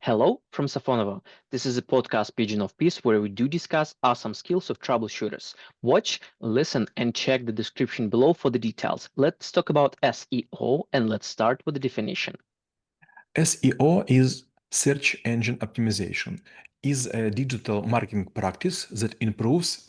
Hello from Safonovo. This is a podcast Pigeon of Peace where we do discuss awesome skills of troubleshooters. Watch, listen, and check the description below for the details. Let's talk about SEO and let's start with the definition. SEO is search engine optimization, is a digital marketing practice that improves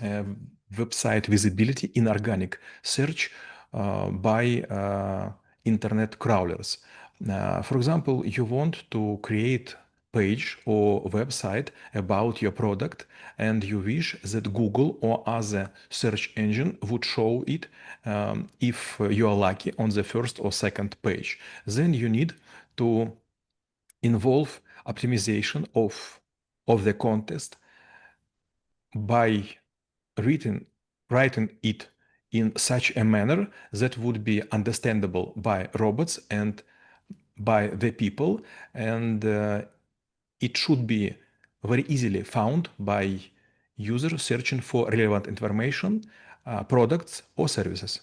website visibility in organic search by internet crawlers. For example, you want to create page or website about your product and you wish that Google or other search engine would show it if you are lucky on the first or second page. Then you need to involve optimization of the context by writing it in such a manner that would be understandable by robots and by the people, and it should be very easily found by users searching for relevant information, products or services.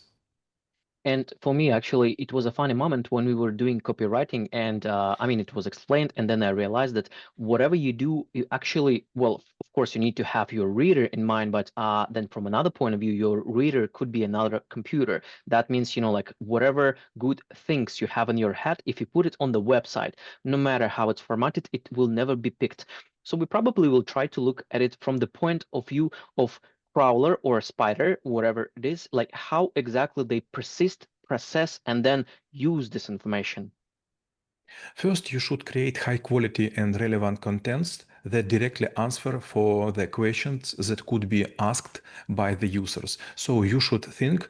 And for me, actually, it was a funny moment when we were doing copywriting, and it was explained, and then I realized that whatever you do, you actually, well, of course, you need to have your reader in mind, but then from another point of view, your reader could be another computer. That means, like whatever good things you have in your head, if you put it on the website, no matter how it's formatted, it will never be picked. So we probably will try to look at it from the point of view of crawler or spider, whatever it is, like how exactly they persist, process, and then use this information. First, you should create high quality and relevant contents that directly answer for the questions that could be asked by the users. So you should think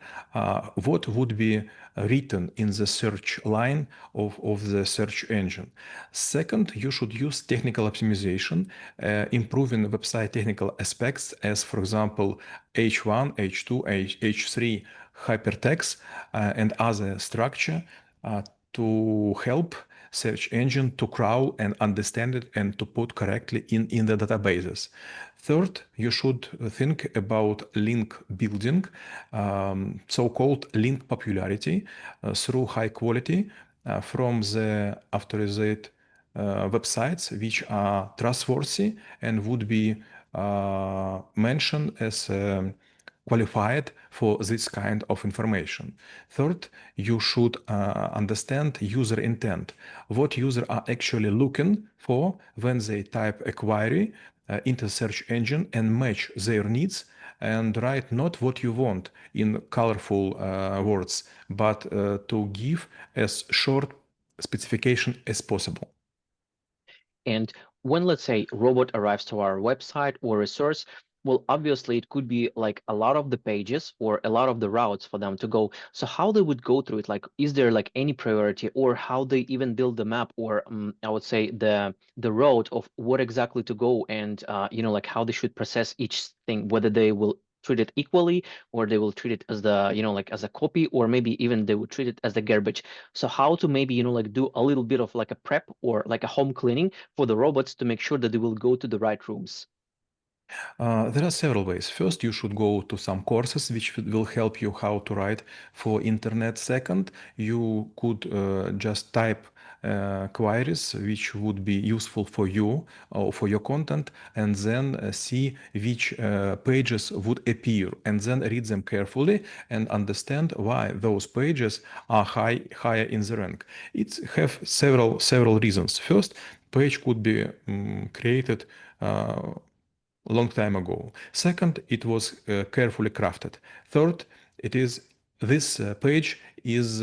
what would be written in the search line of the search engine. Second, you should use technical optimization, improving website technical aspects as, for example, H1, H2, H3 hypertext and other structure to help search engine to crawl and understand it and to put correctly in the databases. Third, you should think about link building, so-called link popularity through high quality from the authorized websites which are trustworthy and would be mentioned as qualified for this kind of information. Third, you should understand user intent, what users are actually looking for when they type a query into search engine and match their needs and write not what you want in colorful words, but to give as short specification as possible. And when, let's say, robot arrives to our website or resource, well, obviously it could be like a lot of the pages or a lot of the routes for them to go. So how they would go through it, like, is there like any priority or how they even build the map or I would say the road of what exactly to go and like how they should process each thing, whether they will treat it equally or they will treat it as the like as a copy or maybe even they would treat it as the garbage. So how to maybe like do a little bit of like a prep or like a home cleaning for the robots to make sure that they will go to the right rooms. There are several ways. First, you should go to some courses which will help you how to write for internet. Second, you could just type queries which would be useful for you or for your content, and then see which pages would appear, and then read them carefully and understand why those pages are higher in the rank. It have several reasons. First, page could be created long time ago. Second, it was carefully crafted. Third, it is this page is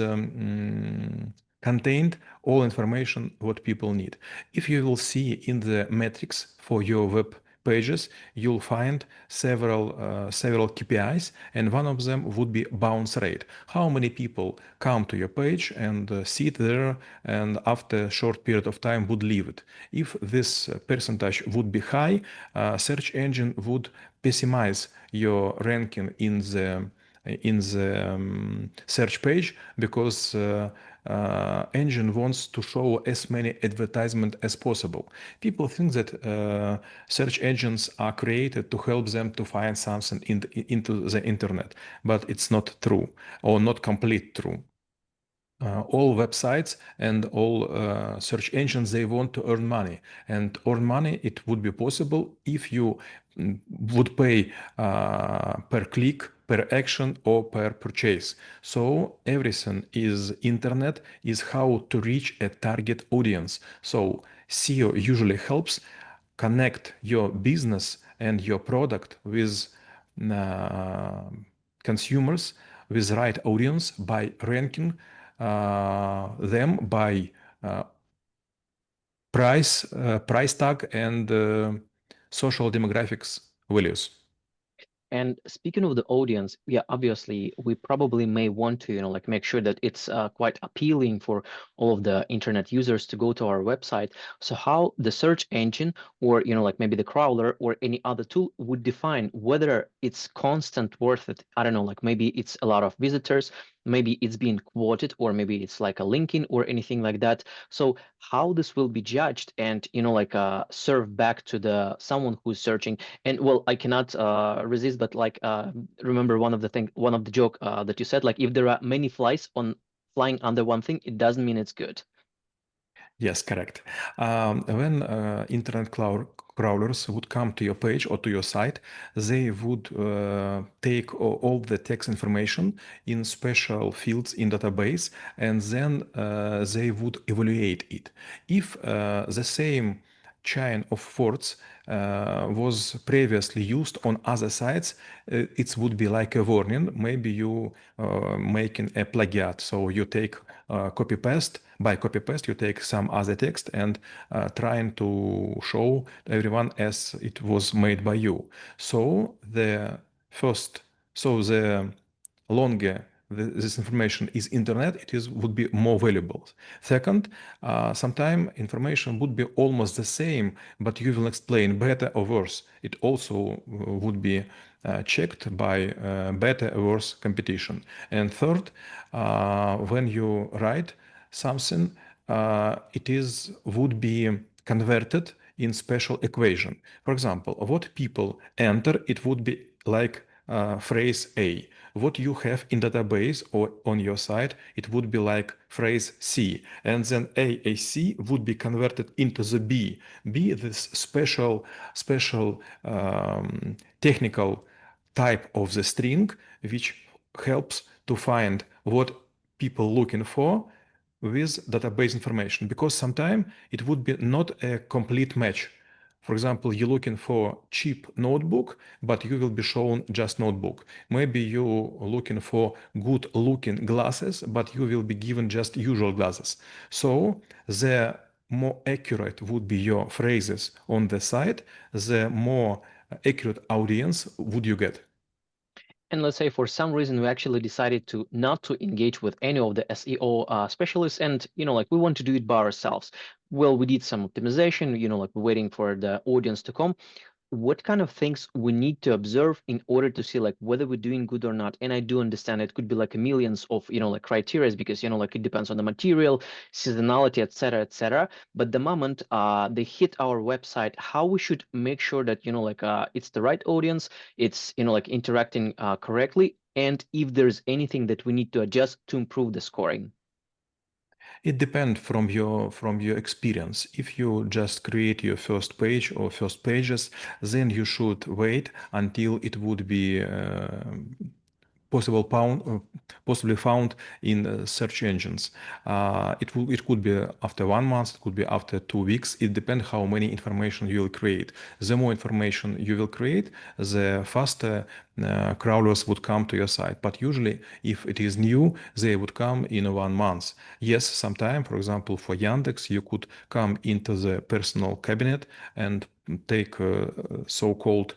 contained all information what people need. If you will see in the metrics for your web pages, you'll find several KPIs, and one of them would be bounce rate. How many people come to your page and sit there and after a short period of time would leave it. If this percentage would be high, search engine would pessimize your ranking in the search page because engine wants to show as many advertisements as possible. People think that search engines are created to help them to find something into the internet, but it's not true or not complete true. all websites and all search engines, they want to earn money, and earn money it would be possible if you would pay per click, per action, or per purchase. So everything is internet is how to reach a target audience. So SEO usually helps connect your business and your product with uh, consumers, with right audience by ranking them by price tag and social demographics values. And speaking of the audience, yeah, obviously we probably may want to, like make sure that it's quite appealing for all of the internet users to go to our website. So how the search engine or, like maybe the crawler or any other tool would define whether it's constant worth it. I don't know, like maybe it's a lot of visitors, maybe it's being quoted, or maybe it's like a linking or anything like that. So how this will be judged and, like serve back to the someone who's searching. And well, I cannot resist, but like remember one of the joke that you said, like if there are many flies on flying under one thing, it doesn't mean it's good. Yes, correct. When internet crawlers would come to your page or to your site, they would take all the text information in special fields in database, and then they would evaluate it. If the same chain of words was previously used on other sites, it would be like a warning. Maybe you making a plagiat. So you take copy paste. By copy paste, you take some other text and trying to show everyone as it was made by you. So the first, so the longer this information is internet, it is would be more valuable. Second, sometimes information would be almost the same, but you will explain better or worse. It also would be checked by better or worse competition. And third, when you write something, it is would be converted in special equation. For example, what people enter, it would be like phrase A. What you have in database or on your site, it would be like phrase C. And then AAC would be converted into the B. B, this special technical type of the string, which helps to find what people looking for with database information, because sometimes it would be not a complete match. For example, you're looking for cheap notebook, but you will be shown just notebook. Maybe you're looking for good looking glasses, but you will be given just usual glasses. So the more accurate would be your phrases on the site, the more accurate audience would you get. And let's say for some reason we actually decided to not to engage with any of the SEO specialists, and like we want to do it by ourselves. Well, we did some optimization, like we're waiting for the audience to come. What kind of things we need to observe in order to see like whether we're doing good or not? And I do understand it could be like a millions of like criteria, because like it depends on the material, seasonality, etc., etc. But the moment they hit our website, how we should make sure that like it's the right audience, it's like interacting correctly, and if there's anything that we need to adjust to improve the scoring. It depends from your experience. If you just create your first page or first pages, then you should wait until it would be possibly found in search engines. It could be after 1 month, it could be after 2 weeks. It depends how many information you will create. The more information you will create, the faster crawlers would come to your site. But usually, if it is new, they would come in 1 month. Yes, sometime, for example, for Yandex, you could come into the personal cabinet and take so-called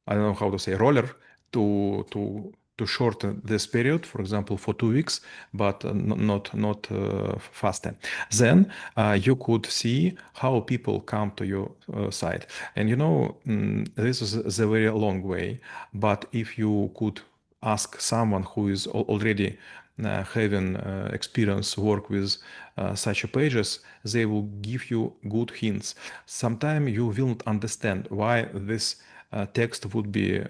I don't know how to say roller to shorten this period, for example, for 2 weeks, but not faster. Then you could see how people come to your site, and this is a very long way. But if you could ask someone who is already having experience work with such pages, they will give you good hints. Sometimes you will not understand why this text would be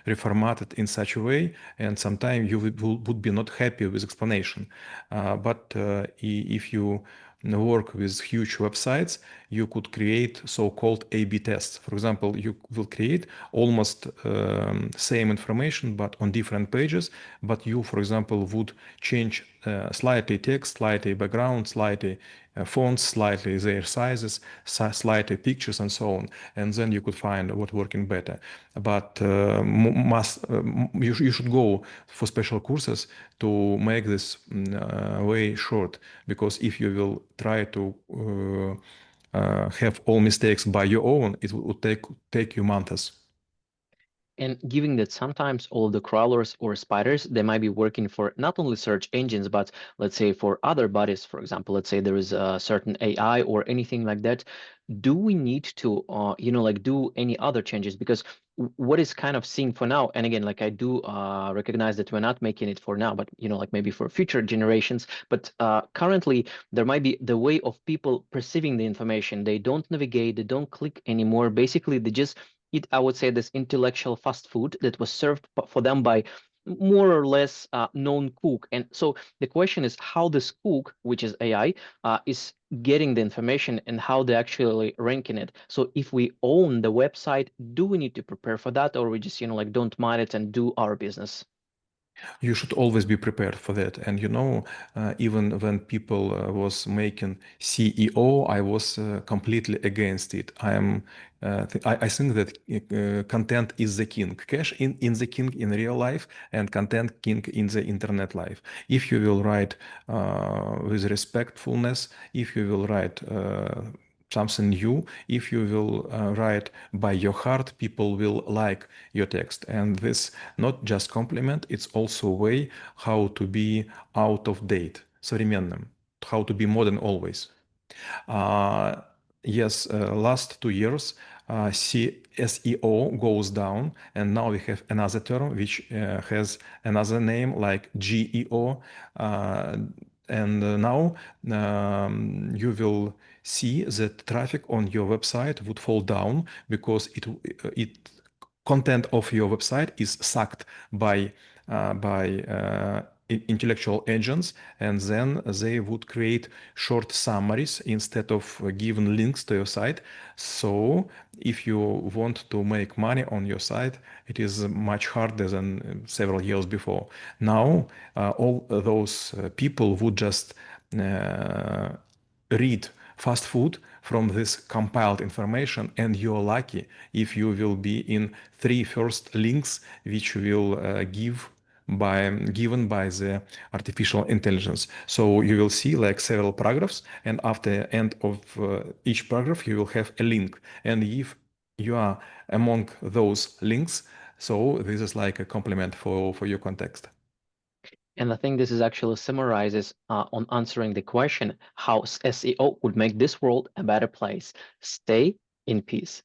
reformatted in such a way, and sometimes you would be not happy with explanation. But if you work with huge websites, you could create so-called A/B tests. For example, you will create almost same information but on different pages, but you, for example, would change slightly text, slightly background, slightly fonts, slightly their sizes, slightly pictures, and so on. And then you could find what working better. But you should go for special courses to make this way short, because if you will try to have all mistakes by your own, it would take you months. And given that sometimes all of the crawlers or spiders, they might be working for not only search engines, but let's say for other bodies, for example, let's say there is a certain AI or anything like that. Do we need to, like do any other changes? Because what is kind of seen for now, and again, like I do recognize that we're not making it for now, but like maybe for future generations. But currently, there might be the way of people perceiving the information. They don't navigate, they don't click anymore. Basically, they just eat, I would say, this intellectual fast food that was served for them by more or less known cook. And so the question is how this cook, which is AI, is getting the information and how they're actually ranking it. So if we own the website, do we need to prepare for that, or we just, like don't mind it and do our business? You should always be prepared for that. And even when people was making SEO, I was completely against it. I think that content is the king. Cash in the king in real life, and content king in the internet life. If you will write with respectfulness, if you will write something new, if you will write by your heart, people will like your text. And this not just compliment, it's also a way how to be out of date, современным, how to be modern always. Yes, last 2 years, SEO goes down, and now we have another term which has another name like GEO. And now you will see that traffic on your website would fall down because it content of your website is sucked by intellectual agents, and then they would create short summaries instead of giving links to your site. So if you want to make money on your site, it is much harder than several years before. Now all those people would just read fast food from this compiled information, and you're lucky if you will be in 3 first links which will given by the artificial intelligence. So you will see like several paragraphs, and after end of each paragraph you will have a link, and if you are among those links, so this is like a compliment for your context. And I think this is actually summarizes on answering the question how SEO would make this world a better place. Stay in peace.